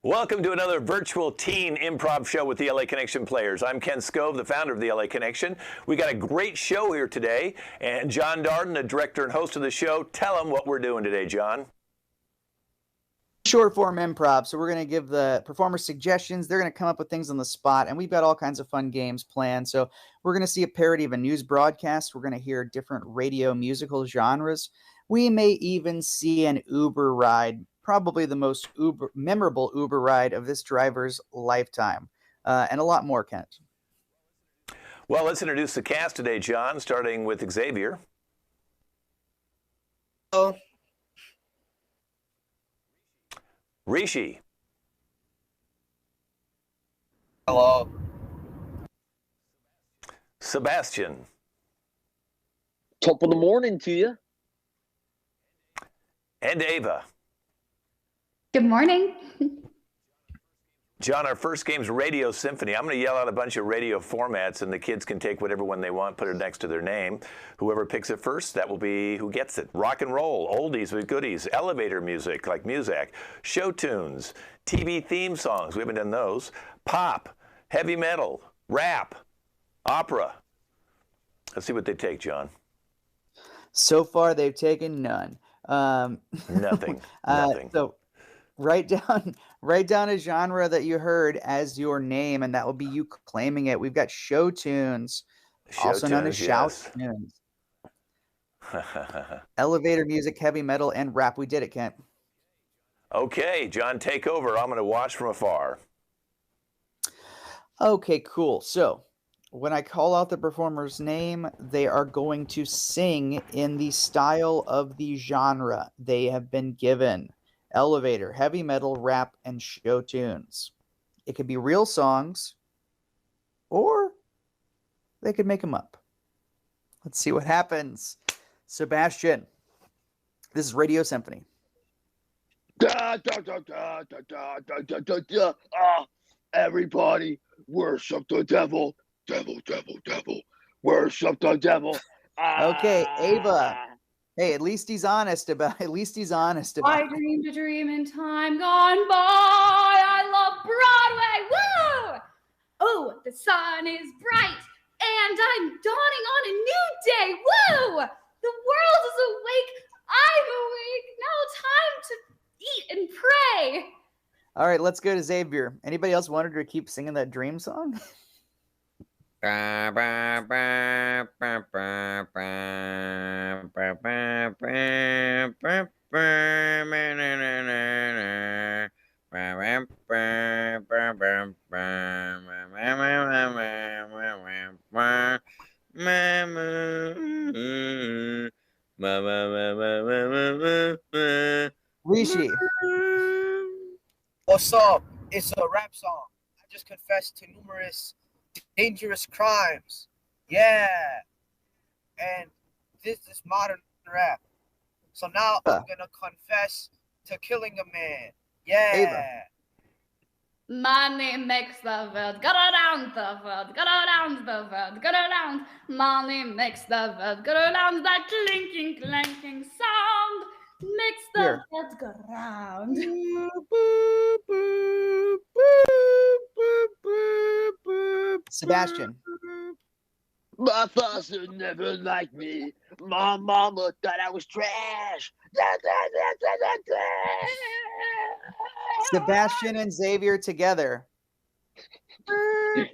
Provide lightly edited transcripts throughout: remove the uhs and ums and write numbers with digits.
Welcome to another virtual teen improv show with the LA Connection players. I'm Ken Scove, the founder of the LA Connection. We got a great show here today, and John Darden, the director and host of the show, tell them what we're doing today, John. Short form improv. So we're going to give the performers suggestions. They're going to come up with things on the spot, and we've got all kinds of fun games planned. So we're going to see a parody of a news broadcast. We're going to hear different radio musical genres. We may even see an Uber ride, probably the most memorable Uber ride of this driver's lifetime, and a lot more, Kent. Well, let's introduce the cast today, John, starting with Xavier. Hello. Rishi. Hello. Sebastian. Top of the morning to you. And Ava. Good morning. John, our first game's Radio Symphony. I'm going to yell out a bunch of radio formats, and the kids can take whatever one they want, put it next to their name. Whoever picks it first, that will be who gets it. Rock and roll, oldies with goodies, elevator music like Muzak, show tunes, TV theme songs, we haven't done those, pop, heavy metal, rap, opera. Let's see what they take, John. So far, they've taken none. Nothing. Nothing. So write down a genre that you heard as your name, and that will be you claiming it. We've got show tunes, also known as shout tunes. Elevator music, heavy metal, and rap. We did it, Kent. Okay, John, take over. I'm going to watch from afar. Okay, cool. So when I call out the performer's name, they are going to sing in the style of the genre they have been given. Elevator, heavy metal, rap, and show tunes. It could be real songs, or they could make them up. Let's see what happens. Sebastian, this is Radio Symphony. Everybody worship the devil. Devil, devil, devil. Worship the devil. Okay, Ava. Hey, at least he's honest about I dreamed a dream in time gone by. I love Broadway. Woo! Oh, the sun is bright, and I'm dawning on a new day. Woo! The world is awake. I'm awake. Now time to eat and pray. All right, let's go to Xavier. Anybody else wanted to keep singing that dream song? Rishi. What's up? It's a rap song. I just confessed to numerous dangerous crimes. Yeah. And this is modern rap. So now I'm gonna confess to killing a man. Yeah. Ava. Money makes the world go around, the world go around, the world go around. Money makes the world go around. That clinking, clanking sound makes the world go round. Sebastian. My father never liked me. My mama thought I was trash. Sebastian and Xavier together. Oh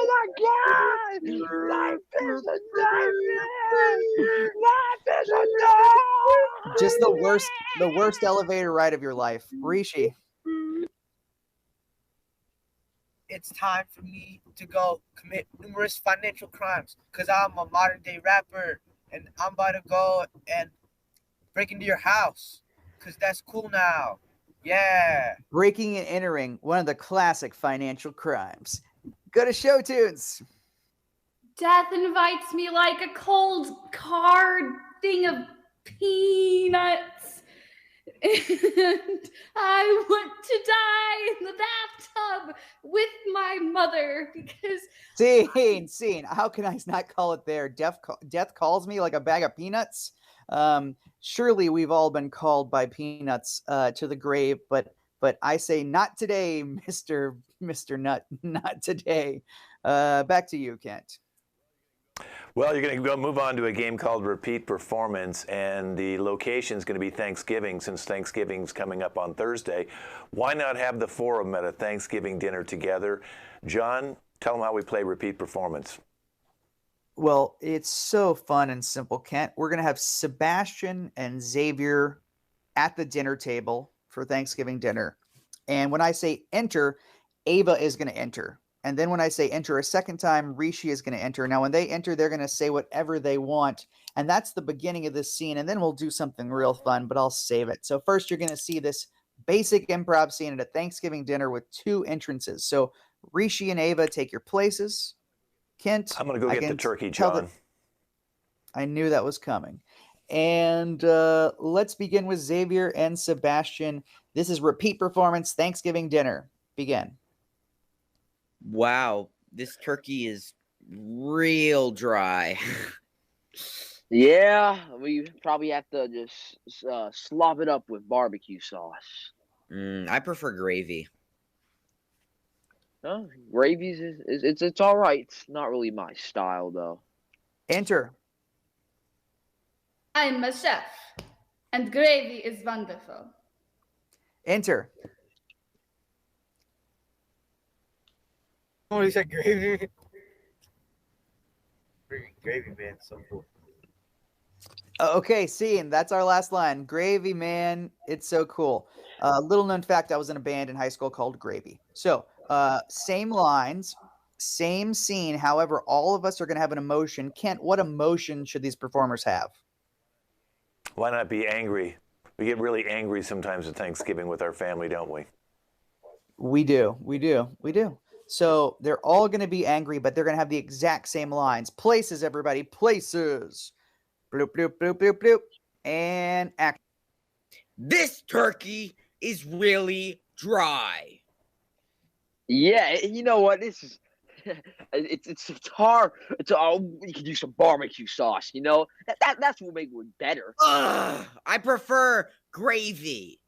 my God! Life is a nightmare! Life is a nightmare! Just the worst elevator ride of your life. Rishi. It's time for me to go commit numerous financial crimes because I'm a modern day rapper and I'm about to go and break into your house because that's cool now. Yeah. Breaking and entering, one of the classic financial crimes. Go to show tunes. Death invites me like a cold card thing of peanuts. And I want to die in the bathtub with my mother because... Scene. How can I not call it there? Death calls me like a bag of peanuts. Surely we've all been called by peanuts to the grave, but but I say not today, Mr. Nut, not today. Back to you, Kent. Well, you're going to move on to a game called Repeat Performance, and the location is going to be Thanksgiving, since Thanksgiving's coming up on Thursday. Why not have the four of them at a Thanksgiving dinner together? John, tell them how we play Repeat Performance. Well, it's so fun and simple, Kent. We're going to have Sebastian and Xavier at the dinner table for Thanksgiving dinner. And when I say enter, Ava is going to enter. And then when I say enter a second time, Rishi is going to enter. Now, when they enter, they're going to say whatever they want. And that's the beginning of this scene. And then we'll do something real fun, but I'll save it. So first, you're going to see this basic improv scene at a Thanksgiving dinner with two entrances. So Rishi and Ava, take your places. Kent, I'm going to go get the turkey, John. I knew that was coming. And let's begin with Xavier and Sebastian. This is Repeat Performance, Thanksgiving dinner. Begin. Wow, this turkey is real dry. Yeah, we probably have to just slop it up with barbecue sauce. I prefer gravy. No, gravy's it's all right. It's not really my style though. Enter. I'm a chef, and gravy is wonderful. Enter. Oh, he said gravy. Gravy man, so cool. Okay, scene. That's our last line. Gravy, man. It's so cool. Little known fact, I was in a band in high school called Gravy. So, same lines, same scene. However, all of us are going to have an emotion. Kent, what emotion should these performers have? Why not be angry? We get really angry sometimes at Thanksgiving with our family, don't we? We do. So they're all going to be angry, but they're going to have the exact same lines. Places, everybody. Places. Bloop, bloop, bloop, bloop, bloop. And action. This turkey is really dry. Yeah, you know what? This is it's hard. You can use some barbecue sauce. You know that's what makes it better. Ugh, I prefer gravy.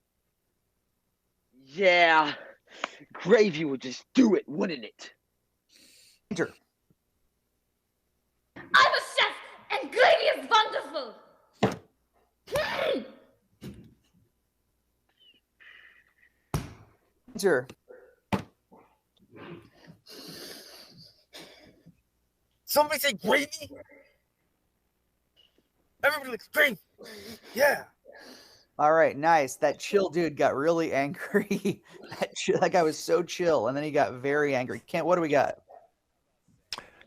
Yeah, gravy would just do it, wouldn't it? Enter. I'm a chef, and gravy is wonderful. Enter. Somebody say gravy. Everybody likes gravy. Yeah. All right, nice. That chill dude got really angry. That guy was so chill, and then he got very angry. Kent, what do we got?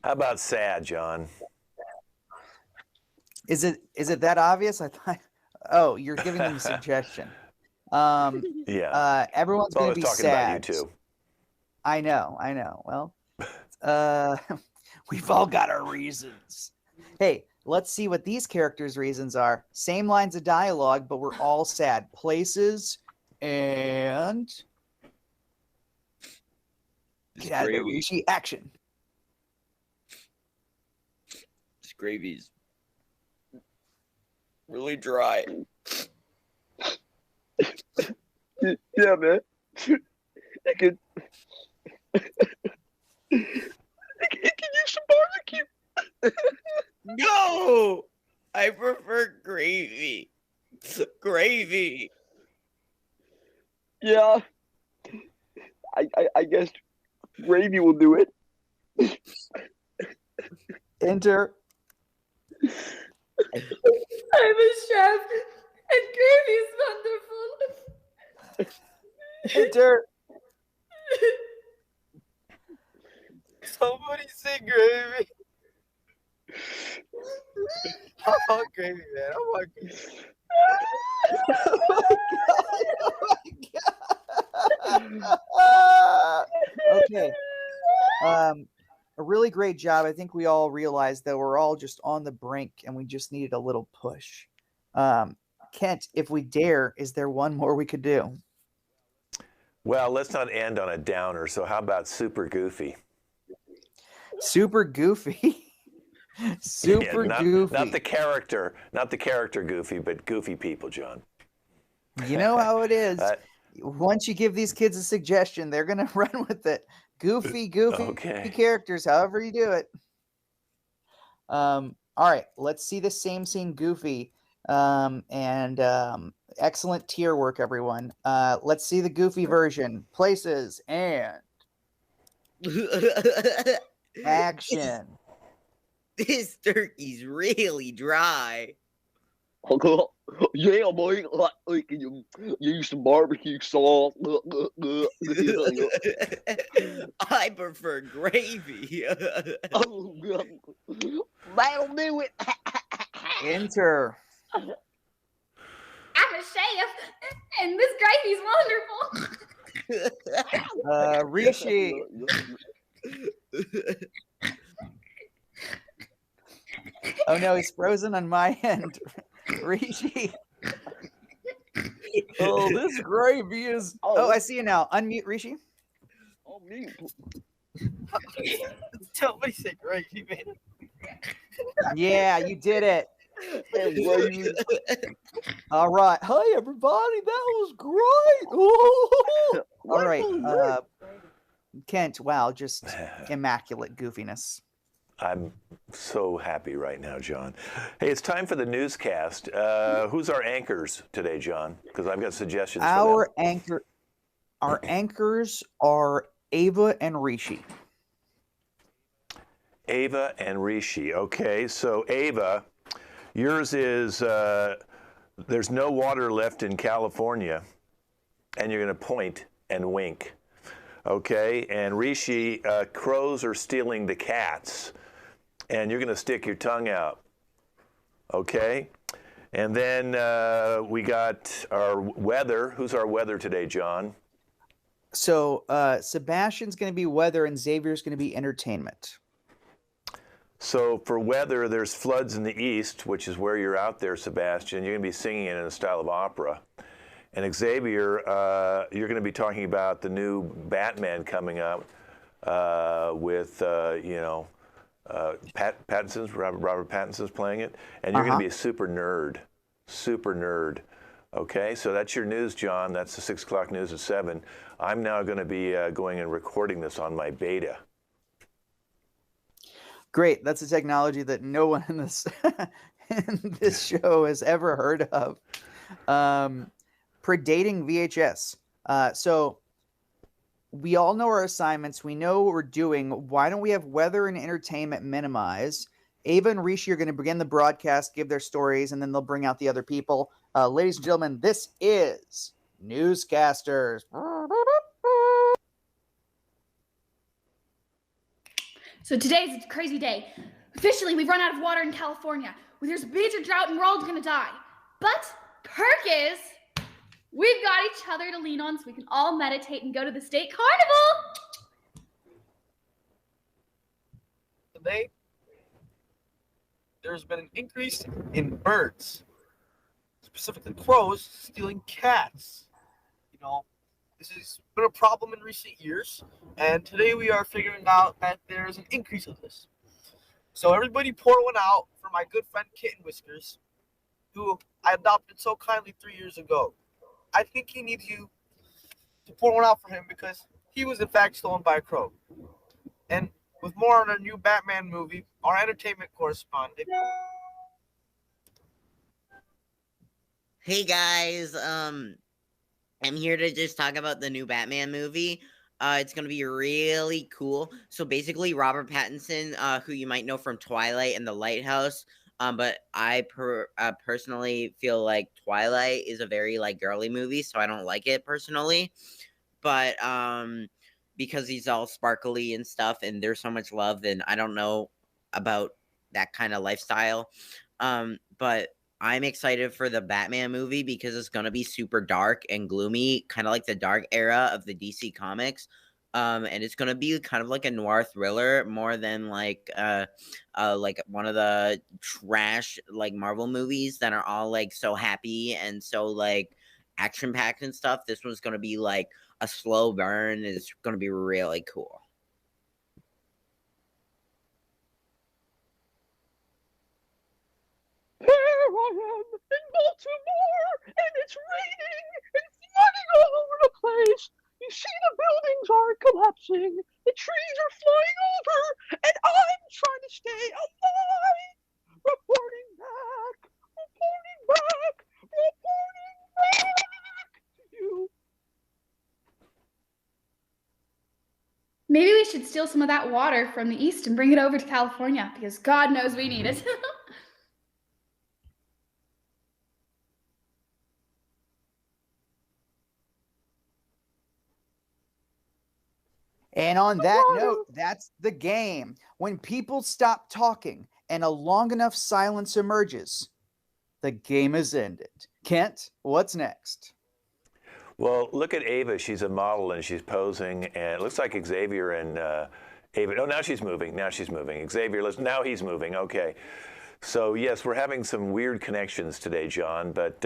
How about sad, John? Is it that obvious? I thought. Oh, you're giving them a suggestion. Yeah. Everyone's Well, I going to was be talking sad. about you too. I know. Well, we've all got our reasons. Hey, let's see what these characters' reasons are. Same lines of dialogue, but we're all sad. Places and get out of there, Rishi. Action. This gravy's really dry. Yeah, man. I could use some barbecue. No, I prefer gravy. Gravy. Yeah. I guess gravy will do it. Enter. I'm a chef, and gravy is wonderful. Enter. Somebody say gravy. I want gravy, man. I want gravy. Okay. A really great job. I think we all realized that we're all just on the brink and we just needed a little push. Kent, if we dare, is there one more we could do? Well, let's not end on a downer. So how about super goofy? Super goofy. Super goofy. Not the character goofy, but goofy people, John. You know how it is. Once you give these kids a suggestion, they're gonna run with it. Goofy Okay. characters, however you do it. All right, let's see the same scene, Goofy, and excellent tier work, everyone. Let's see the Goofy version. Places and action. This turkey's really dry. Yeah, boy. Like you use some barbecue sauce. I prefer gravy. That'll do it. Enter. I'm a chef, and this gravy's wonderful. Rishi. Oh no, he's frozen on my end. Rishi. Oh, this gravy is. Oh, I see you now. Unmute, Rishi. Oh, me. Somebody say gravy, man. Yeah, you did it. Gravy. All right. Hi, everybody. That was great. Ooh. All right. Kent, wow, just immaculate goofiness. I'm so happy right now, John. Hey, it's time for the newscast. Who's our anchors today, John? Because I've got suggestions for them. Our anchors are Ava and Rishi. Ava and Rishi. Okay, so Ava, yours is there's no water left in California, and you're going to point and wink. Okay, and Rishi, crows are stealing the cats, and you're going to stick your tongue out. Okay, and then we got our weather. Who's our weather today, John? So Sebastian's going to be weather, and Xavier's going to be entertainment. So for weather, there's floods in the east, which is where you're out there, Sebastian. You're going to be singing it in a style of opera. And Xavier, you're going to be talking about the new Batman coming up with, Robert Pattinson's playing it. And you're going to be a super nerd. Okay, so that's your news, John. That's the 6 o'clock news at 7. I'm now going to be going and recording this on my beta. Great. That's a technology that no one in this in this show has ever heard of. Predating VHS. So we all know our assignments. We know what we're doing. Why don't we have weather and entertainment minimize? Ava and Rishi are going to begin the broadcast, give their stories, and then they'll bring out the other people. Ladies and gentlemen, this is Newscasters. So today's a crazy day. Officially, we've run out of water in California. There's a major drought and we're all gonna die. But perk is, we've got each other to lean on so we can all meditate and go to the state carnival. Today, there's been an increase in birds, specifically crows, stealing cats. This has been a problem in recent years, and today we are figuring out that there's an increase of this. So everybody pour one out for my good friend Kitten Whiskers, who I adopted so kindly 3 years ago. I think he needs you to pour one out for him because he was in fact stolen by a crow. And with more on our new Batman movie, our entertainment correspondent. Hey guys, I'm here to just talk about the new Batman movie. It's going to be really cool. So basically, Robert Pattinson, who you might know from Twilight and The Lighthouse, but I personally feel like Twilight is a very girly movie, so I don't like it personally. But because he's all sparkly and stuff, and there's so much love, and I don't know about that kind of lifestyle. But I'm excited for the Batman movie because it's going to be super dark and gloomy, kind of like the dark era of the DC comics. And it's going to be kind of like a noir thriller more than like one of the trash Marvel movies that are all so happy and so action packed and stuff. This one's going to be a slow burn. It's going to be really cool. Here I am in Baltimore, and it's raining and flooding all over the are collapsing. The trees are flying over, and I'm trying to stay alive. Reporting back, reporting back to you. Maybe we should steal some of that water from the east and bring it over to California, because God knows we need it. And on that note, that's the game. When people stop talking and a long enough silence emerges, the game is ended. Kent, what's next? Well, look at Ava. She's a model and she's posing, and it looks like Xavier and Ava. Oh, now she's moving. Now she's moving. Xavier, now he's moving. Okay. So, yes, we're having some weird connections today, John, but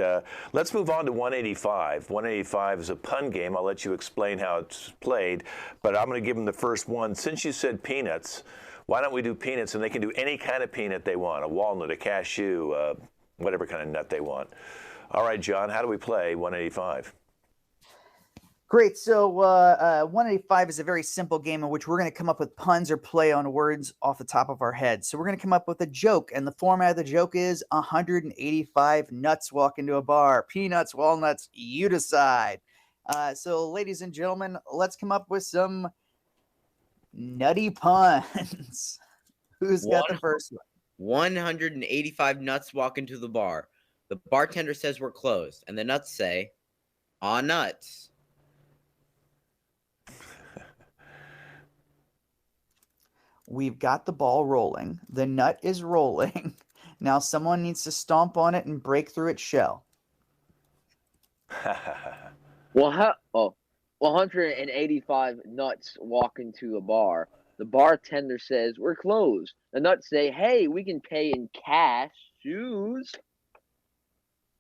let's move on to 185. 185 is a pun game. I'll let you explain how it's played, but I'm going to give them the first one. Since you said peanuts, why don't we do peanuts, and they can do any kind of peanut they want, a walnut, a cashew, whatever kind of nut they want. All right, John, how do we play 185? Great. So 185 is a very simple game in which we're going to come up with puns or play on words off the top of our heads. So we're going to come up with a joke, and the format of the joke is 185 nuts walk into a bar. Peanuts, walnuts, you decide. So ladies and gentlemen, let's come up with some nutty puns. Who's got the first one? 185 nuts walk into the bar. The bartender says we're closed, and the nuts say, "Aw, nuts." We've got the ball rolling. The nut is rolling. Now someone needs to stomp on it and break through its shell. 185 nuts walk into a bar. The bartender says, "We're closed." The nuts say, "Hey, we can pay in cash. Shoes."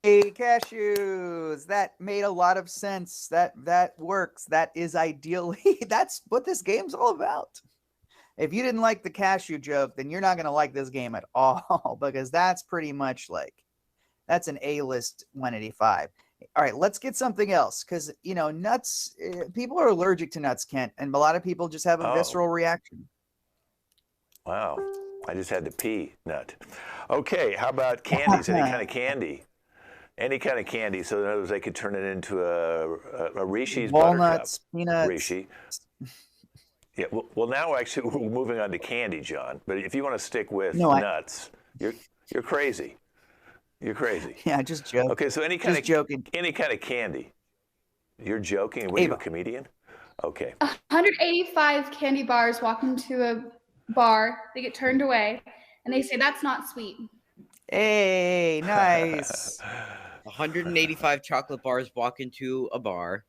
Hey, cashews. That made a lot of sense. That works. That is ideally, that's what this game's all about. If you didn't like the cashew joke, then you're not going to like this game at all, because that's pretty much like, that's an A-list 185. All right, let's get something else, because, you know, nuts, people are allergic to nuts, Kent, and a lot of people just have a visceral reaction. Wow, I just had to pee nut. Okay, how about candies? Any kind of candy? Any kind of candy, so in other words, they could turn it into a Rishi's walnuts, buttercup. Peanuts. Rishi. Yeah, well, now actually we're moving on to candy, John. But if you want to stick with nuts, you're crazy. You're crazy. Yeah, just joking. Okay, so any kind of candy. You're joking? What are you, a comedian? Okay. 185 candy bars walk into a bar. They get turned away, and they say, "That's not sweet." Hey, nice. 185 chocolate bars walk into a bar.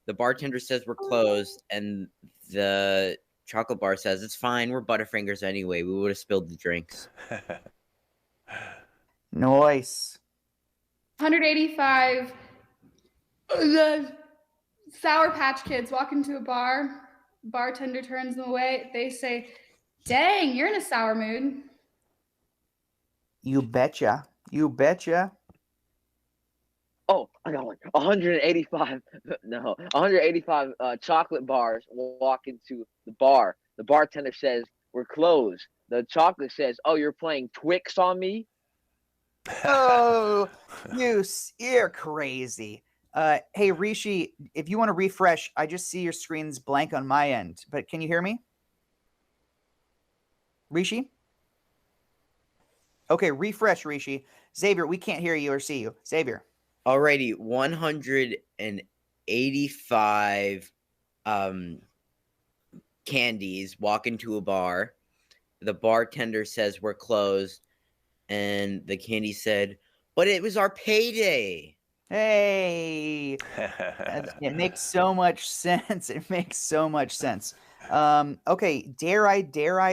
The bartender says we're closed, and the chocolate bar says, "It's fine. We're Butterfingers anyway. We would have spilled the drinks." Nice. 185 the Sour Patch Kids walk into a bar. Bartender turns them away. They say, "Dang, you're in a sour mood." You betcha. You betcha. Oh, I got one. 185. No, 185 chocolate bars walk into the bar. The bartender says, "We're closed." The chocolate says, "Oh, you're playing Twix on me?" Oh, you're crazy. Hey, Rishi, if you want to refresh, I just see your screen's blank on my end, but can you hear me? Rishi? Okay, refresh, Rishi. Xavier, we can't hear you or see you. Xavier. Alrighty, 185 candies walk into a bar. The bartender says we're closed, and the candy said, "But it was our payday." Hey, it makes so much sense. It makes so much sense. Okay, dare I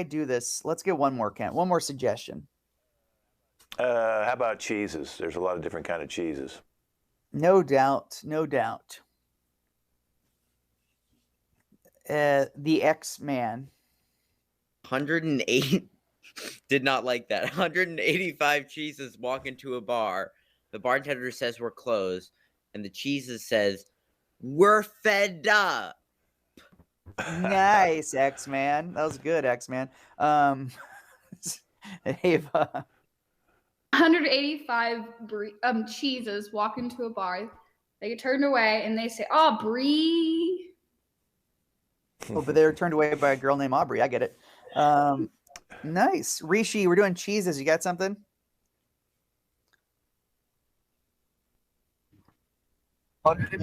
do this? Let's get one more, Kent. One more suggestion. How about cheeses? There's a lot of different kind of cheeses. No doubt, no doubt. The X-Man. 108 did not like that. 185 cheeses walk into a bar. The bartender says we're closed, and the cheeses says we're fed up. Nice, X-Man. That was good, X-Man. Ava. 185 cheeses walk into a bar. They get turned away and they say, "Oh, Brie." Oh, but they were turned away by a girl named Aubrey. I get it. Nice. Rishi, we're doing cheeses. You got something? No, do the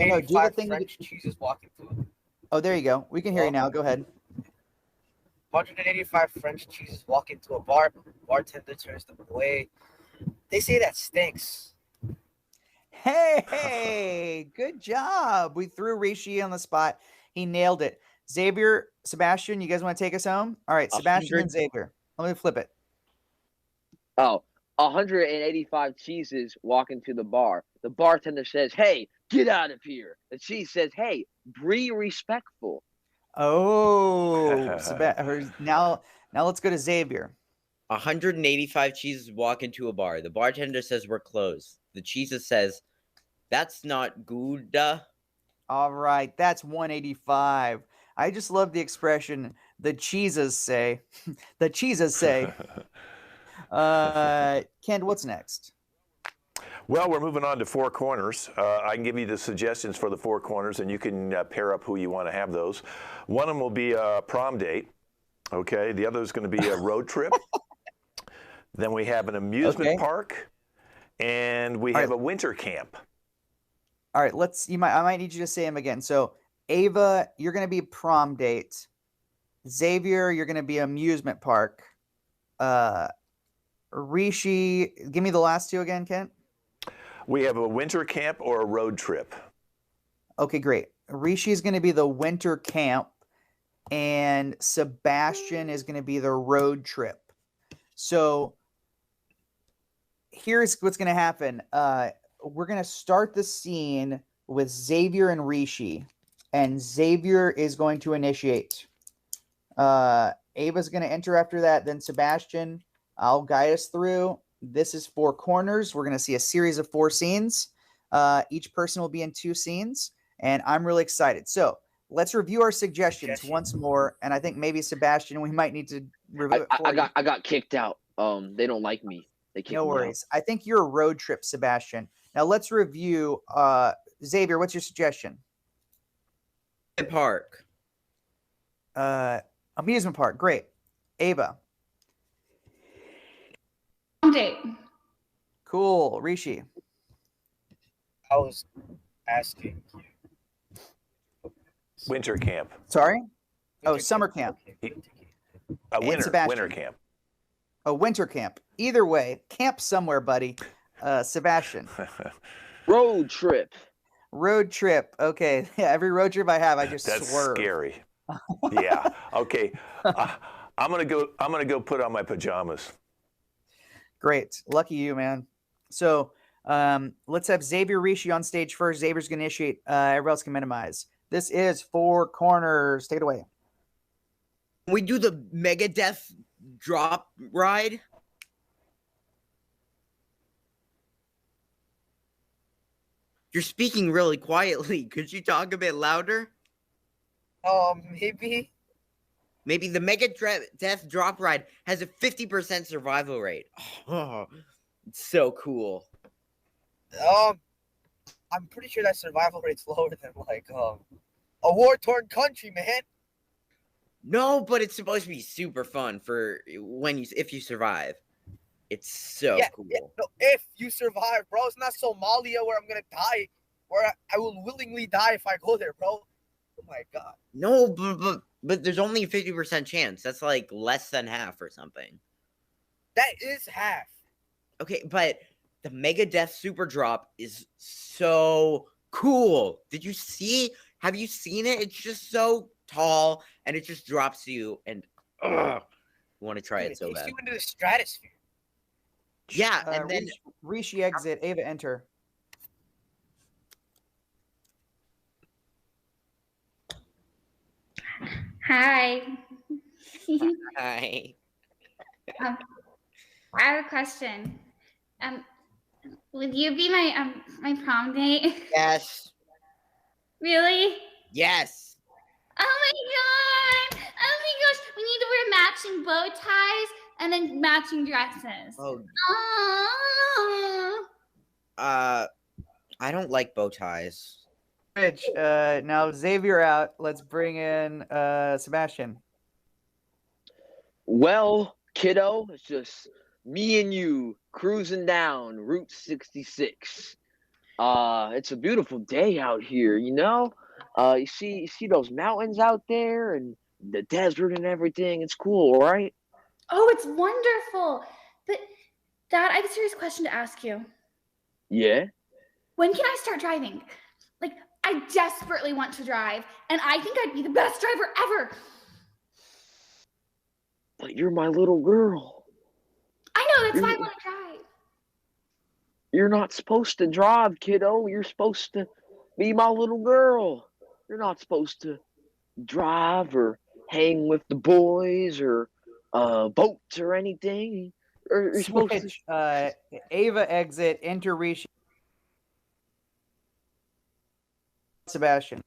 thing French cheeses walk into it. Oh, there you go. We can hear you now. Go ahead. 185 French cheeses walk into a bar. Bartender turns them away. They say that stinks. Hey, good job. We threw Rishi on the spot. He nailed it. Xavier, Sebastian, you guys want to take us home? All right, Sebastian and Xavier. Let me flip it. Oh, 185 cheeses walk into the bar. The bartender says, "Hey, get out of here." The cheese says, "Hey, be respectful." Oh, now let's go to Xavier. 185 cheeses walk into a bar. The bartender says we're closed. The cheeses says, "That's not good." All right, that's 185. I just love the expression, the cheeses say. The cheeses say. Kent, what's next? Well, we're moving on to Four Corners. I can give you the suggestions for the Four Corners, and you can pair up who you want to have those. One of them will be a prom date. Okay. The other is going to be a road trip. Then we have an amusement park, and we have a winter camp. All right, I might need you to say them again. So, Ava, you're going to be prom date. Xavier, you're going to be amusement park. Rishi, give me the last two again, Kent. We have a winter camp or a road trip. Okay, great. Rishi is going to be the winter camp, and Sebastian is going to be the road trip. So here's what's going to happen. We're going to start the scene with Xavier and Rishi, and Xavier is going to initiate. Ava's going to enter after that, then Sebastian. I'll guide us through. This is Four Corners. We're going to see a series of 4 scenes. Each person will be in 2 scenes, and I'm really excited. So let's review our suggestions once more, and I think maybe Sebastian, we might need to review it for you. I got kicked out. They don't like me. They kicked me out. No worries. I think you're a road trip, Sebastian. Now let's review. Xavier, what's your suggestion? Park. Amusement park. Great. Ava. Date. Cool. Rishi. I was asking you. Winter camp. Sorry? Summer camp. Winter camp. Oh, winter camp. Either way, camp somewhere, buddy. Sebastian. Road trip. Road trip. Okay. Yeah, every road trip I have, I just That's swerve. Scary. Yeah. Okay. I'm gonna go put on my pajamas. Great. Lucky you, man. So let's have Xavier Rishi on stage first. Xavier's going to initiate. Everyone else can minimize. This is Four Corners. Take it away. We do the Megadeth drop ride. You're speaking really quietly. Could you talk a bit louder? Maybe. Maybe the Megadeth drop ride has a 50% survival rate. Oh, it's so cool. I'm pretty sure that survival rate's lower than like a war-torn country, man. No, but it's supposed to be super fun for if you survive. It's so cool. Yeah, no, if you survive, bro. It's not Somalia where I'm gonna die, where I will willingly die if I go there, bro. Oh my god. No, but there's only a 50% chance. That's like less than half or something. That is half. Okay, but the Megadeth super drop is so cool. Have you seen it? It's just so tall and it just drops you and you want to try it so bad. It takes you into the stratosphere. Yeah, and then Rishi exit, Ava enter. Hi. Hi. I have a question. Would you be my prom date? Yes. Really? Yes. Oh my gosh! We need to wear matching bow ties and then matching dresses. Oh, Aww. I don't like bow ties. Rich, now Xavier out. Let's bring in Sebastian. Well, kiddo, it's just me and you cruising down Route 66. It's a beautiful day out here, you know? You see those mountains out there and the desert and everything. It's cool, right? Oh, it's wonderful. But, Dad, I have a serious question to ask you. Yeah. When can I start driving? Like, I desperately want to drive, and I think I'd be the best driver ever. But you're my little girl. I know, that's why I want to drive. You're not supposed to drive, kiddo. You're supposed to be my little girl. You're not supposed to drive or hang with the boys or boats or anything. Or you're supposed to. Switch. Ava exit. Enter Rishi. Sebastian.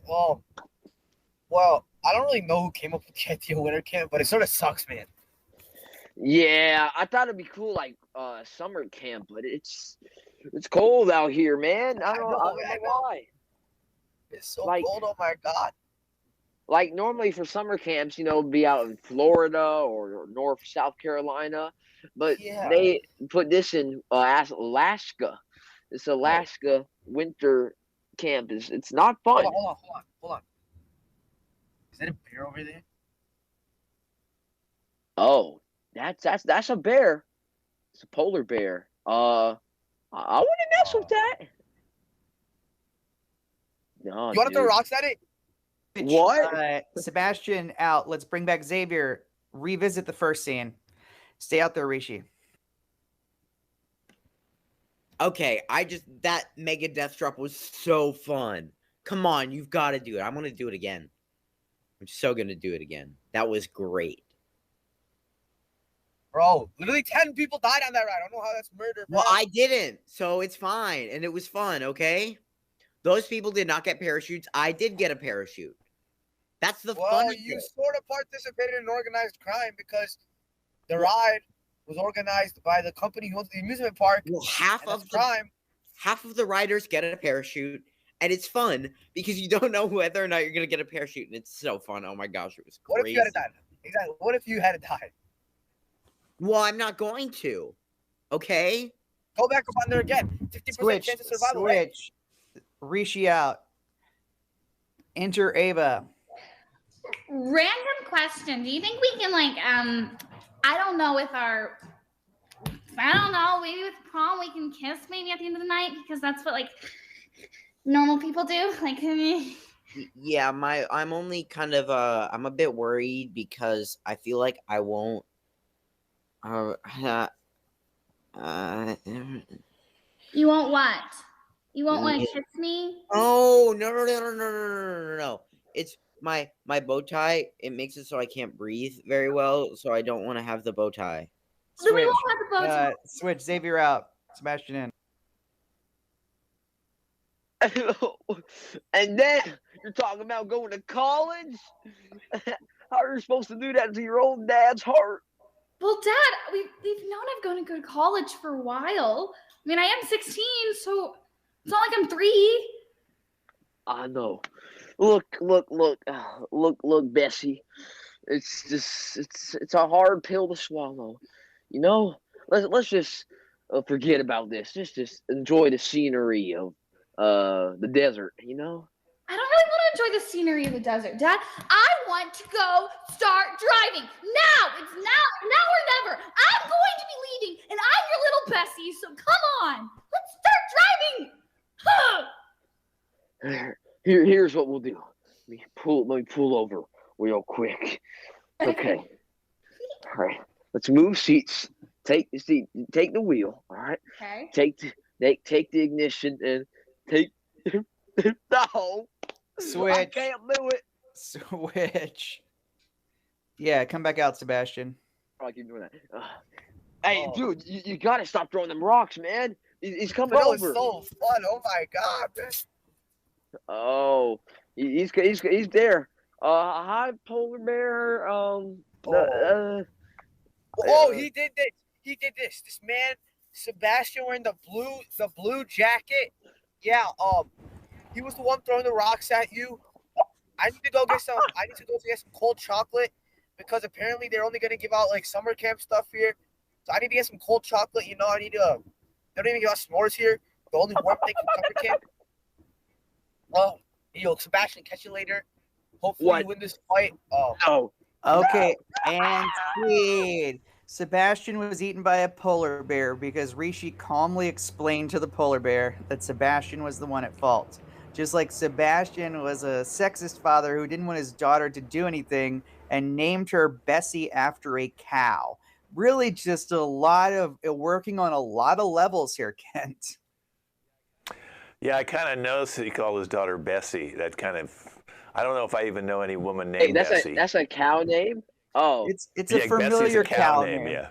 Well, I don't really know who came up with the idea of winter camp, but it sort of sucks, man. Yeah, I thought it'd be cool, like summer camp, but it's cold out here, man. I don't know why. It's so Like- cold. Oh my god. Like normally for summer camps, you know, be out in Florida or North South Carolina, but Yeah. they put this in Alaska. This Alaska winter camp it's not fun. Hold on. Is that a bear over there? Oh, that's a bear. It's a polar bear. I wouldn't mess with that. No, You want to throw dude. rocks at it? What? Sebastian out. Let's bring back Xavier. Revisit the first scene. Stay out there, Rishi. Okay, that mega death drop was so fun. Come on, you've got to do it. I'm gonna do it again. I'm so gonna do it again. That was great. Bro, literally 10 people died on that ride. I don't know how that's murder, bro. Well, I didn't, so it's fine, and it was fun. Okay, those people did not get parachutes. I did get a parachute. That's the fun. Well, of you it. sort of participated in organized crime because the ride was organized by the company who owns the amusement park. Well, And that's crime. half of the riders get a parachute, and it's fun because you don't know whether or not you're gonna get a parachute, and it's so fun. Oh my gosh, it was crazy. What if you had died? Exactly. What if you had died? Well, I'm not going to. Okay. Go back up on there again. 50% Switch. chance of survival. Right? Switch. Rishi out. Enter Ava. Random question. Do you think we can I don't know, maybe with prom we can kiss maybe at the end of the night because that's what normal people do. Yeah, I'm only kind of I'm a bit worried because I feel like I won't You won't what? You won't want to kiss me? Oh no. It's my bow tie. It makes it so I can't breathe very well, so I don't want to have the bow tie. Then we Switch. won't have the bow tie. Switch. Xavier out. Sebastian in. And then you're talking about going to college? How are you supposed to do that to your own dad's heart? Well, Dad, we've known I'm going to go to college for a while. I mean, I am 16, so it's not like I'm 3. I know. Look, Bessie. It's just it's a hard pill to swallow. You know, let's just forget about this. Just enjoy the scenery of the desert. You know. I don't really want to enjoy the scenery of the desert, Dad. I want to go start driving now. It's now or never. I'm going to be leading, and I'm your little Bessie. So come on, let's start driving. Here's what we'll do. Let me pull over real quick. Okay. All right. Let's move seats. Take the seat. Take the wheel. All right. Okay. Take the ignition and take. No. Switch. I can't do it. Switch. Yeah, come back out, Sebastian. Oh, I keep doing that. Hey, dude, you gotta stop throwing them rocks, man. He's coming Bro, over. it's so fun. Oh my god, man. Oh, he's there. Hi, polar bear. Oh, he did this. He did this. This man, Sebastian, wearing the blue jacket. Yeah. He was the one throwing the rocks at you. I need to go get some cold chocolate because apparently they're only gonna give out like summer camp stuff here. So I need to get some cold chocolate. You know, I need to. They don't even give out s'mores here. The only warm thing from summer camp. Sebastian, catch you later. Hopefully you win this fight. No. Okay, and speed. Sebastian was eaten by a polar bear because Rishi calmly explained to the polar bear that Sebastian was the one at fault. Just like Sebastian was a sexist father who didn't want his daughter to do anything and named her Bessie after a cow. Really just a lot of working on a lot of levels here, Kent. Yeah, I kind of noticed that he called his daughter Bessie. That kind of, I don't know if I even know any woman named Bessie. That's a cow name? Oh. It's a familiar cow name. Yeah.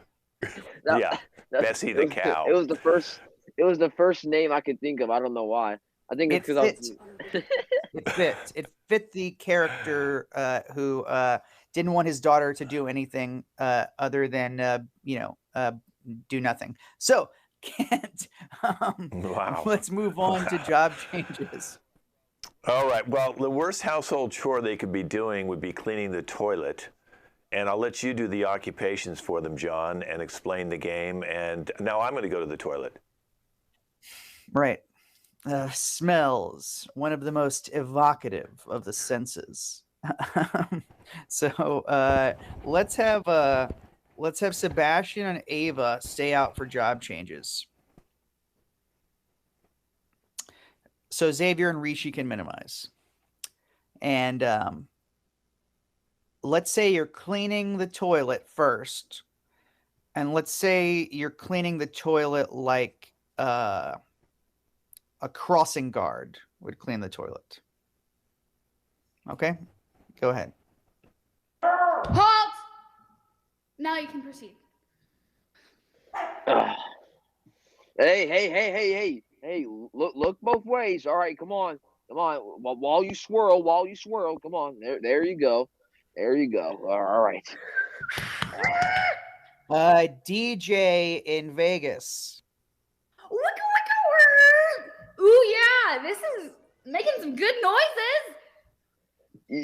No, yeah. Bessie the cow. It was the first name I could think of. I don't know why. I think it's because it fit the character who didn't want his daughter to do anything other than do nothing. So Kent, wow. Let's move on to job changes. All right. Well, the worst household chore they could be doing would be cleaning the toilet. And I'll let you do the occupations for them, John, and explain the game. And now I'm going to go to the toilet. Right. Smells, one of the most evocative of the senses. So let's have Sebastian and Ava stay out for job changes. So Xavier and Rishi can minimize. And let's say you're cleaning the toilet first. And let's say you're cleaning the toilet like a crossing guard would clean the toilet. Okay? Go ahead. Halt! Now you can proceed. Hey! Look both ways. All right, come on. While you swirl, come on. There you go. All right. DJ in Vegas. Ooh, yeah, this is making some good noises.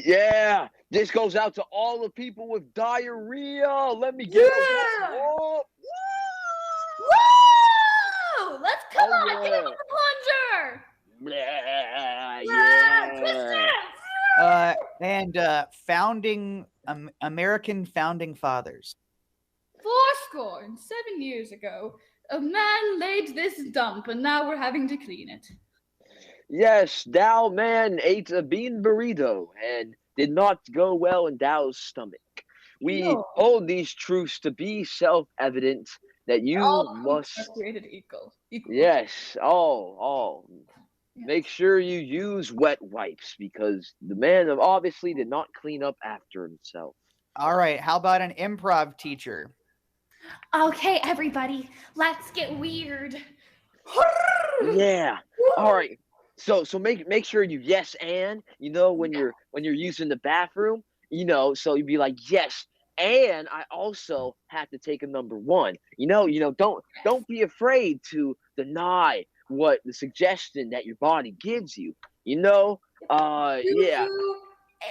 Yeah, this goes out to all the people with diarrhea. Let me get Yeah. Whoa. Woo! Let's come on, yeah. get him with the plunger. Yeah. And American founding fathers. 7 years ago, a man laid this dump, and now we're having to clean it. Yes, Dow man ate a bean burrito and did not go well in Dow's stomach. We hold these truths to be self-evident that you all must. Are created equal. Yes, all. Yes. Make sure you use wet wipes because the man obviously did not clean up after himself. All right, how about an improv teacher? Okay, everybody, let's get weird. Yeah. All right. So make sure you yes and when you're using the bathroom, so you'd be like yes, and I also have to take a number one. Don't be afraid to deny what the suggestion that your body gives you. Yeah.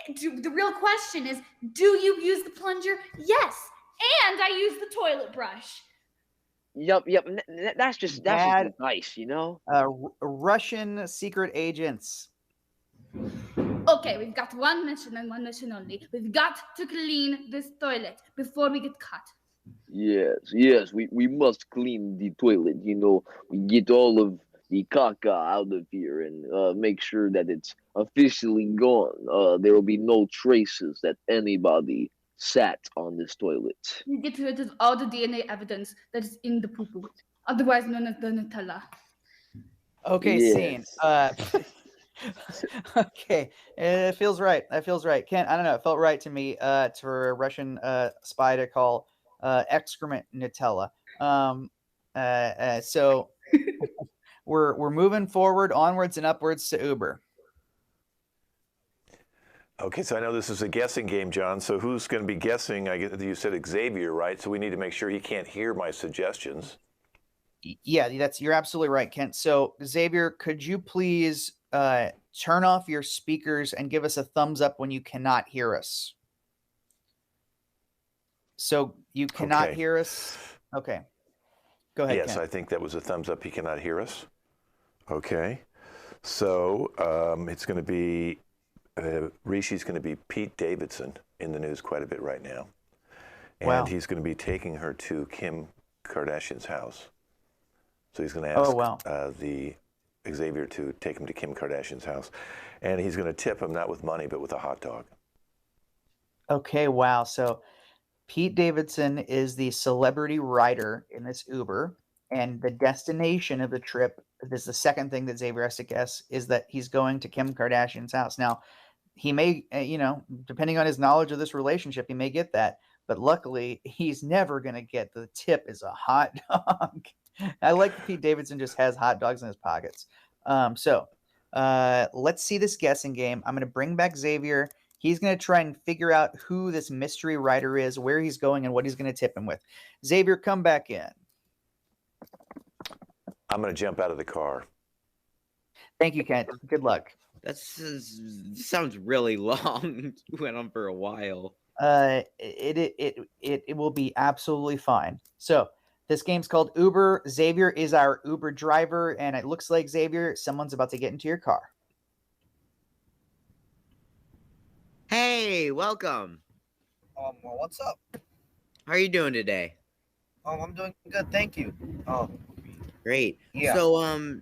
The real question is, do you use the plunger? Yes, and I use the toilet brush. Yep. That's just advice, Russian secret agents. Okay, we've got one mission and one mission only. We've got to clean this toilet before we get caught. Yes. We must clean the toilet. We get all of the caca out of here and make sure that it's officially gone. There will be no traces that anybody sat on this toilet. We get rid of all the DNA evidence that is in the poo-poo, otherwise known as the Nutella. Okay, yes. Scene. Okay, it feels right. That feels right. Kent, I don't know. It felt right to me. For a Russian spy to call excrement Nutella. So we're moving forward, onwards and upwards to Uber. Okay, so I know this is a guessing game, John. So who's going to be guessing? I guess you said Xavier, right? So we need to make sure he can't hear my suggestions. Yeah, you're absolutely right, Kent. So Xavier, could you please turn off your speakers and give us a thumbs up when you cannot hear us? So you cannot hear us? Okay. Go ahead, Yes, Kent. I think that was a thumbs up. He cannot hear us. Okay. So it's going to be, Rishi's going to be Pete Davidson in the news quite a bit right now. And Wow. he's going to be taking her to Kim Kardashian's house. So he's going to ask the Xavier to take him to Kim Kardashian's house. And he's going to tip him not with money, but with a hot dog. Okay, wow. So Pete Davidson is the celebrity rider in this Uber, and the destination of the trip, this is the second thing that Xavier has to guess, is that he's going to Kim Kardashian's house. Now, he may, depending on his knowledge of this relationship, he may get that, but luckily, he's never going to get the tip is a hot dog. I like that Pete Davidson just has hot dogs in his pockets. Let's see this guessing game. I'm going to bring back Xavier. He's going to try and figure out who this mystery writer is, where he's going, and what he's going to tip him with. Xavier, come back in. I'm going to jump out of the car. Thank you, Kent. Good luck. That sounds really long. Went on for a while. It will be absolutely fine. So this game's called Uber. Xavier is our Uber driver, and it looks like, Xavier, someone's about to get into your car. Hey, welcome. Well, what's up? How are you doing today? I'm doing good, thank you. Great. Yeah. So,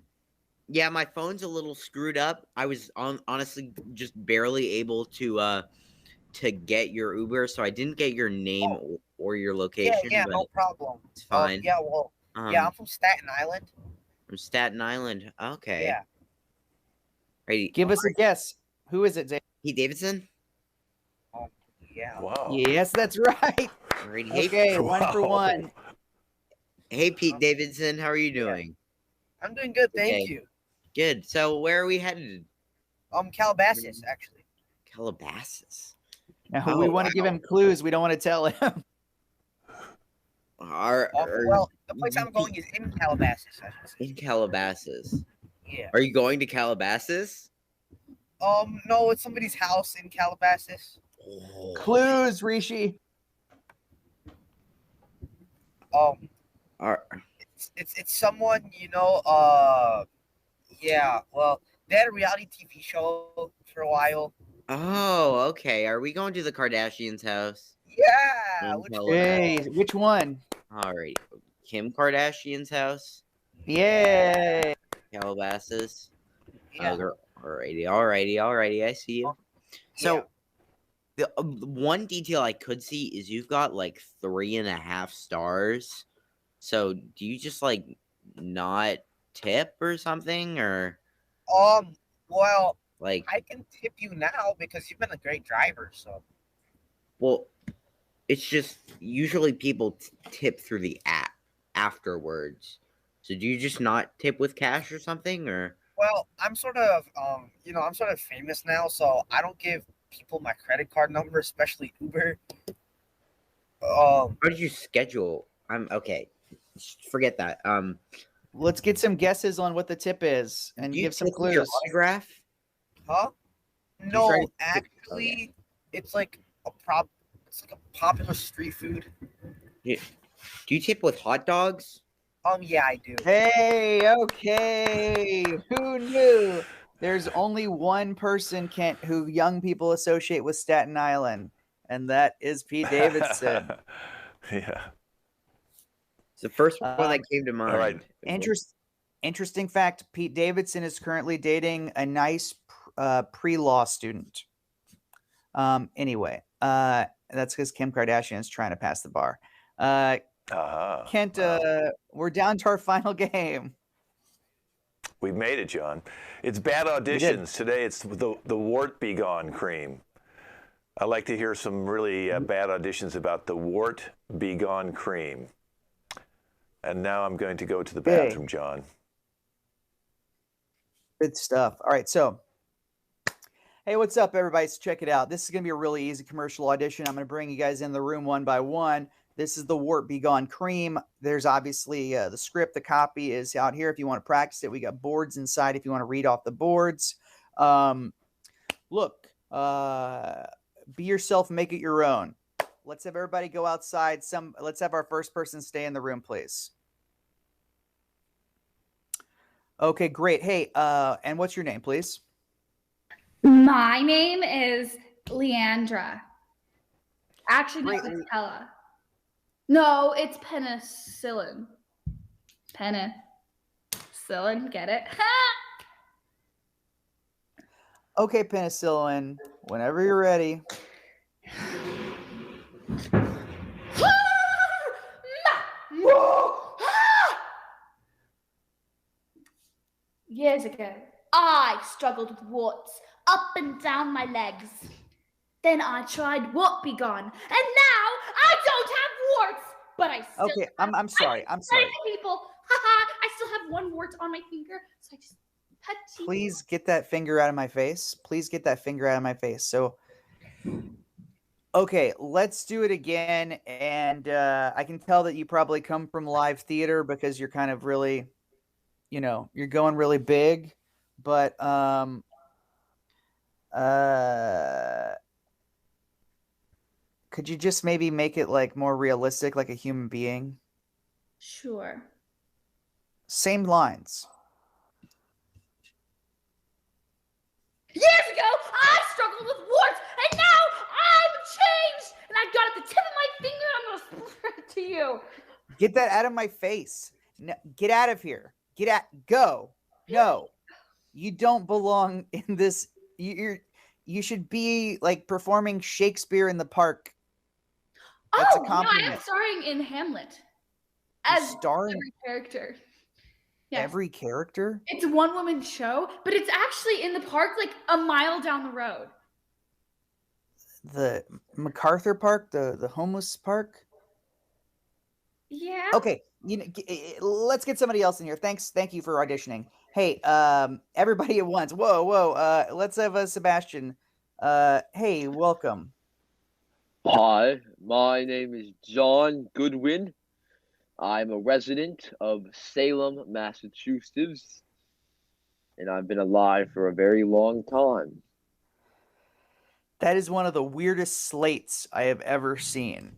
yeah, my phone's a little screwed up. I was honestly just barely able to get your Uber, so I didn't get your name or your location. Yeah, no problem. It's fine. Yeah, well, I'm from Staten Island. From Staten Island. Okay. Yeah. Ready? Give us a guess. Who is it, Xavier? Pete Davidson? Yeah. Wow. Yes, that's right. Alrighty. Okay, Wow. 1 for 1. Hey, Pete Davidson, how are you doing? I'm doing good, thank you. Good. So, where are we headed? Calabasas, actually. Calabasas. Now, we want to give him clues. We don't want to tell him. Well, the place I'm going is in Calabasas. I should say. In Calabasas. Yeah. Are you going to Calabasas? No, it's somebody's house in Calabasas. Oh. Clues, Rishi. It's someone, yeah, well, they had a reality TV show for a while. Oh, okay. Are we going to the Kardashians' house? Yeah. Which one? Alright. Kim Kardashian's house? Yay. Calabasas? Yeah. Alrighty. I see you. So, Yeah. the one detail I could see is you've got like 3.5 stars. So, do you just like not tip or something, or Well, like? I can tip you now because you've been a great driver. So. Well, it's just usually people tip through the app afterwards. So, do you just not tip with cash or something, or? Well, I'm sort of famous now, so I don't give people my credit card number, especially Uber. How did you schedule? I'm okay. Forget that. Let's get some guesses on what the tip is and Do you give some tip with your clues. autograph? Huh? try No, to- actually, it's like a popular street food. Do you tip with hot dogs? Yeah, I do. Hey, okay. Who knew? There's only one person, Kent, who young people associate with Staten Island, and that is Pete Davidson. Yeah. It's the first one that came to mind. All right. Interesting fact, Pete Davidson is currently dating a nice pre-law student. Anyway, that's because Kim Kardashian is trying to pass the bar. Kent, we're down to our final game. We've made it, John. It's bad auditions. Today it's the Wart Be Gone cream. I like to hear some really bad auditions about the Wart Be Gone cream. And now I'm going to go to the bathroom, John. Good stuff. All right, so Hey, what's up, everybody? So check it out. This is going to be a really easy commercial audition. I'm going to bring you guys in the room one by one. This is the Wart Be Gone Cream. There's obviously the script. The copy is out here if you want to practice it. We got boards inside if you want to read off the boards. Look, be yourself, make it your own. Let's have everybody go outside. Let's have our first person stay in the room, please. Okay, great. Hey, and what's your name, please? My name is Leandra. Actually, no, it's Ella. No, it's penicillin. Penicillin, get it? Okay, penicillin, whenever you're ready. Years ago, I struggled with warts up and down my legs. Then I tried Wart Be Gone, and now I don't have warts, but I still. Okay, I'm sorry. I'm sorry. People, haha! I still have one wart on my finger, so I just touch. Please get that finger out of my face. Please get that finger out of my face. So, okay, let's do it again. And I can tell that you probably come from live theater because you're kind of really, you're going really big. But could you just maybe make it like more realistic, like a human being? Sure. Same lines. Years ago, I struggled with warts, and now I'm changed, and I got at the tip of my finger, and I'm gonna spread it to you. Get that out of my face. No, get out of here. Go. No, you don't belong in this. You should be like performing Shakespeare in the park. That's a compliment. No, I am starring in Hamlet as starring every character. Yes. Every character? It's a one-woman show, but it's actually in the park, like a mile down the road. The MacArthur Park, the homeless park. Yeah. Okay, let's get somebody else in here. Thank you for auditioning. Hey, everybody at once. Whoa. Let's have Sebastian. Hey, welcome. Hi, my name is John Goodwin. I'm a resident of Salem, Massachusetts, and I've been alive for a very long time. That is one of the weirdest slates I have ever seen.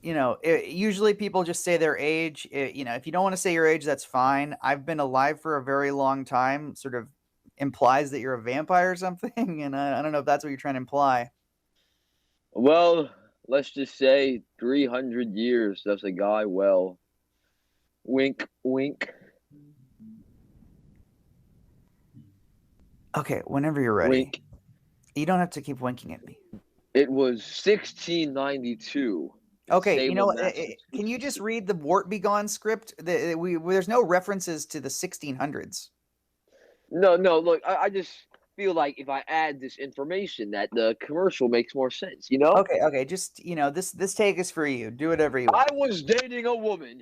Usually people just say their age. If you don't want to say your age, that's fine. I've been alive for a very long time sort of implies that you're a vampire or something, and I don't know if that's what you're trying to imply. Well, let's just say 300 years does a guy well. Wink, wink. Okay, whenever you're ready. Wink. You don't have to keep winking at me. It was 1692. Okay, can you just read the Wart Be Gone script? There's no references to the 1600s. No, look, I just feel like if I add this information that the commercial makes more sense, Okay, just, this take is for you. Do whatever you want. I was dating a woman,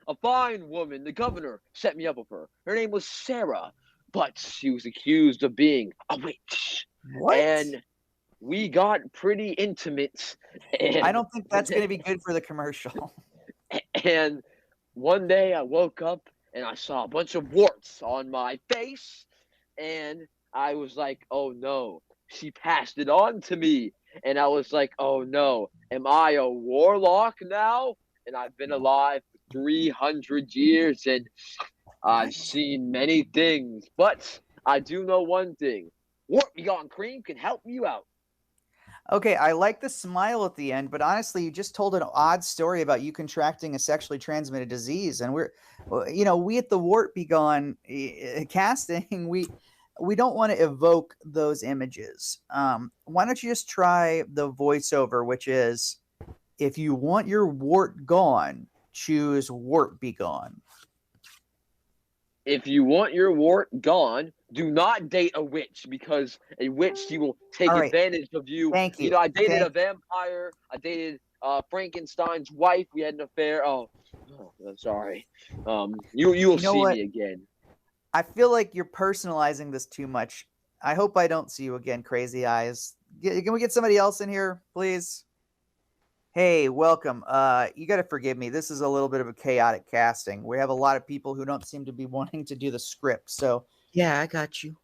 a fine woman. The governor set me up with her. Her name was Sarah, but she was accused of being a witch. What? And we got pretty intimate. And I don't think that's going to be good for the commercial. And one day I woke up and I saw a bunch of warts on my face, and I was like, oh no, she passed it on to me. And I was like, oh no, am I a warlock now? And I've been alive for 300 years, and I've seen many things, but I do know one thing. Wart Be Gone Cream can help you out. Okay, I like the smile at the end, but honestly, you just told an odd story about you contracting a sexually transmitted disease, and we at the Wart Be Gone casting, we don't want to evoke those images. Why don't you just try the voiceover, which is, if you want your wart gone, choose Wart Be Gone. If you want your wart gone, do not date a witch, because a witch, she will take advantage of you. Thank you. I dated a vampire. I dated Frankenstein's wife. We had an affair. Oh, I'm sorry. You will see me again. I feel like you're personalizing this too much. I hope I don't see you again, Crazy Eyes. Can we get somebody else in here, please? Hey, welcome. You got to forgive me. This is a little bit of a chaotic casting. We have a lot of people who don't seem to be wanting to do the script. So, Yeah, I got you.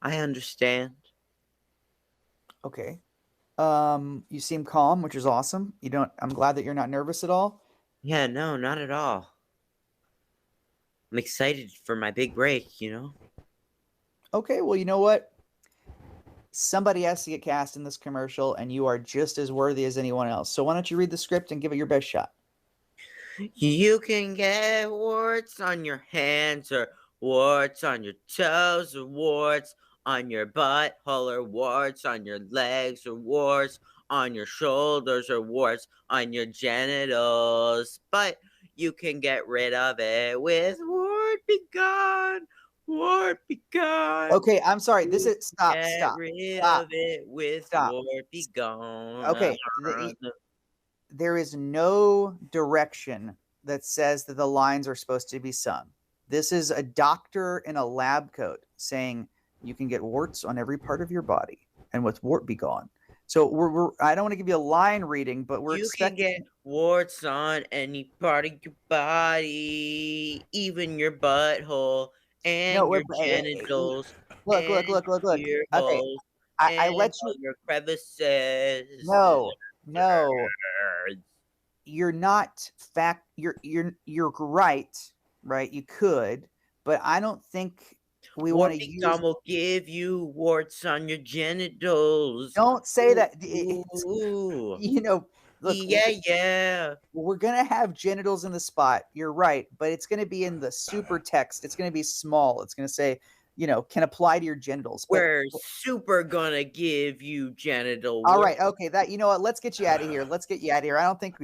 I understand. okay. You seem calm, which is awesome. I'm glad that you're not nervous at all. Yeah, no, not at all. I'm excited for my big break, you know? Okay, well, you know what? Somebody has to get cast in this commercial, and you are just as worthy as anyone else. So why don't you read the script and give it your best shot? You can get warts on your hands or warts on your toes or warts on your butthole or warts on your legs or warts on your shoulders or warts on your genitals. But you can get rid of it with Wart Be Gone. Wart Be Gone. Okay, I'm sorry. This is stop. Get rid Stop. of it with Wart Be Gone. Okay. There is no direction that says that the lines are supposed to be sung. This is a doctor in a lab coat saying you can get warts on every part of your body, and with Wart Be Gone. So I don't want to give you a line reading, but You can get warts on any part of your body, even your butthole and your genitals. Look. Your Okay, holes I and let all you. your crevices. No. You're not you're right. You could, but I don't think we want to use. Tom will give you warts on your genitals. Don't say that. Ooh. Look. Yeah. We're gonna have genitals in the spot. You're right, but it's gonna be in the super text. It's gonna be small. It's gonna say, can apply to your genitals. We're super gonna give you genital. All right, okay. That you know what? Let's get you out of here. I don't think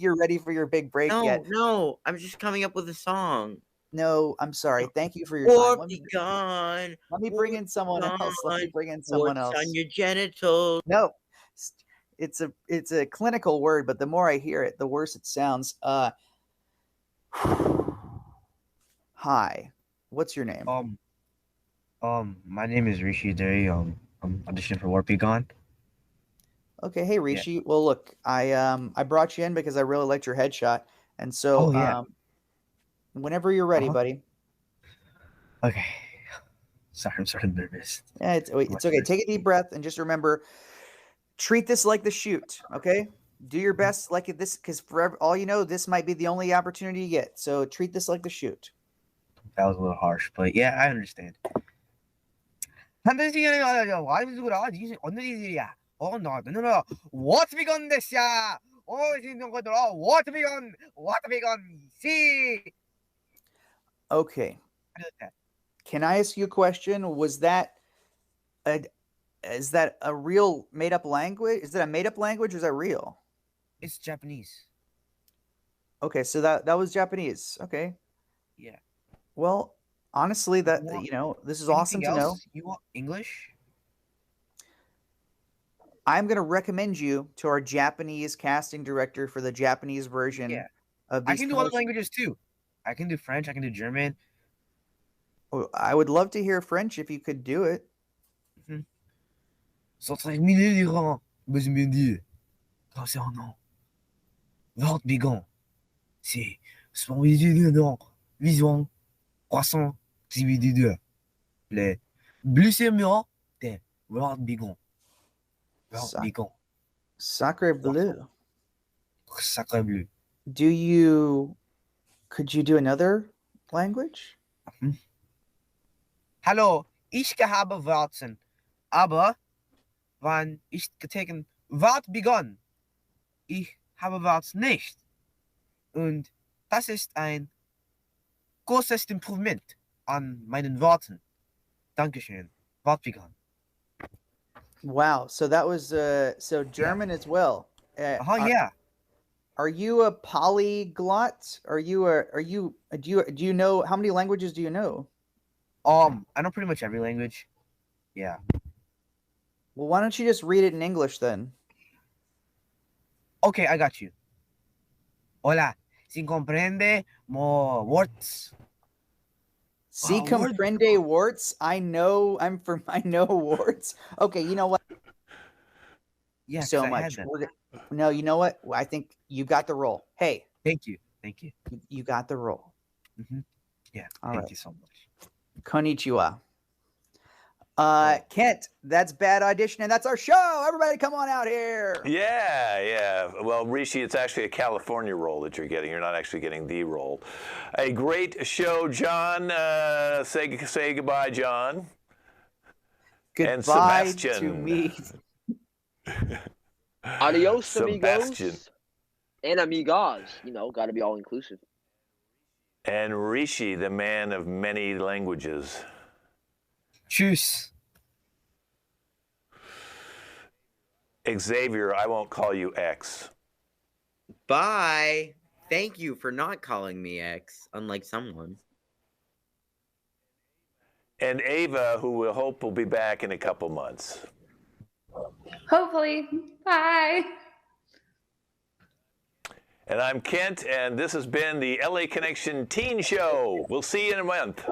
you're ready for your big break yet. No. I'm just coming up with a song. No, I'm sorry. Thank you for your time. Wart Be Gone. Let me bring in someone else. Warts on your genitals. No, it's a clinical word, but the more I hear it, the worse it sounds. Hi. What's your name? My name is Rishi Out. I'm auditioning for Wart Be Gone. Okay, hey Rishi. Yeah. Well, look, I brought you in because I really liked your headshot, and so whenever you're ready, buddy. Okay. Sorry, I'm sort of nervous. Yeah, it's okay. Take a deep breath and just remember, treat this like the shoot. Okay, do your best like this, because forever, all you know, this might be the only opportunity you get. So treat this like the shoot. That was a little harsh, but yeah, I understand. Wart Be Gone 됐야. Wart Be Gone. See. Okay. Can I ask you a question? Is that a real made up language? Is that a made up language or is that real? It's Japanese. Okay, so that was Japanese. Okay. Yeah. Well, honestly, this is awesome to know. You want English? I'm going to recommend you to our Japanese casting director for the Japanese version of these. I can do other languages too. I can do French. I can do German. Oh, I would love to hear French if you could do it. Wart Be Gone. C'est vision croissant les blessures de Wart Be Gone. Wart Be Gone. Sacre bleu. Sacre bleu. Could you do another language? Hallo, ich habe Warten, aber wann ich getaken Wart Be Gone, ich habe Wart nicht. Und das ist ein großes Improvement an meinen Worten. Dankeschön. Wart Be Gone. Wow, so that was German as well. Yeah. Are you a polyglot? Do you know how many languages do you know? I know pretty much every language. Yeah. Well, why don't you just read it in English then? Okay, I got you. Hola, sin comprende mo words. Si comprende warts. I know warts. Okay, you know what? Yeah, So much. No, you know what? I think you got the role. Hey. Thank you. You got the role. Yeah, All thank right. you so much. Konnichiwa. Kent, that's Bad Audition, and that's our show. Everybody come on out here. Yeah. Well, Rishi, it's actually a California role that you're getting. You're not actually getting the role. A great show, John. Say goodbye, John. Goodbye and Sebastian. to me. Adios, amigos. Sebastian. And amigas. Got to be all inclusive. And Rishi, the man of many languages. Tschüss. Xavier, I won't call you X. Bye. Thank you for not calling me X, unlike someone. And Ava, who we hope will be back in a couple months. Hopefully. Bye. And I'm Kent, and this has been the LA Connection Teen Show. We'll see you in a month.